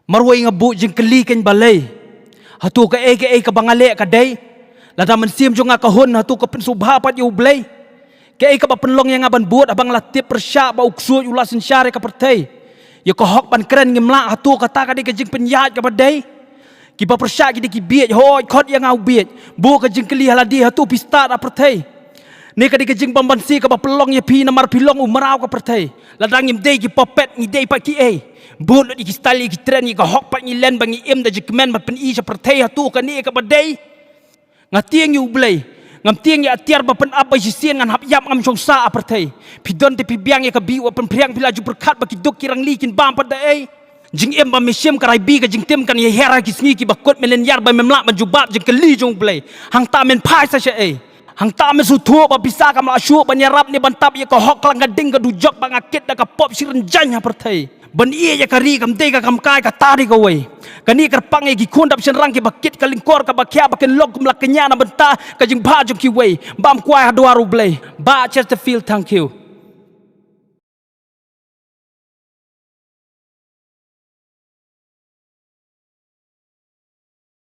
Marwei ngabu jingkylli kein BALEI. Hato Kaei kabangale kadei. Lada mynsiem jong kahon hatu ka sngewbha pat yu Blei. Kaei ka Pynlong yang aban buat abang latip pyrshah ba ksuid ulas synshar ka pyrthei. Ya khot ban kren ngim hatu Kata kadei ka Jing pyniaid ka kadei. Ki ba pyrshah ki biej Hooid khot yang au biej. Bu ka jingkylli haladi hatu pista da pyrthei. Ni ka Jing pembansi ka Pynlong ya pi namar Pynlong umarau ka pyrthei. Lada ngim dei ki popet ngidei pa Kaei. Buat di style ki tren ni ka hok pa ni len bang im da jikmen bat pen i sa pyrthei hatu ka ni ka badei. Ngatieng yu Blei. Ngam tieng ya atiar ba pen apa jisien ngan hap yap ngam chong sa pyrthei. Pidon te pibiang ya ka bi wa pen priang pilaju berkat ba ki dok kirang li kin bam pa dai. Jing em ba mynsiem ka bi ka jing tem kan ya hera ki sngi ki ba kot melen yar ba memla ban jubab jingkylli jong Blei. Hang ta men pai sa sha ai. Hang ta men su thuo ba bisa ka ma syu ban yarap ni ban tap ya ka hok lang gading ka dujok ba ngakit da ka pop siren jan ha pyrthei. Ban iya ya kari kam te ka kam kai ka tari ka wei. Kani kerpang e ki khundap sen rang ki bakit ka lingkor ka bakya ba ken log kum laknya na benta ka jing bha jom ki wei. Bam kwai hadwaru Blei. Ba just to feel thank you.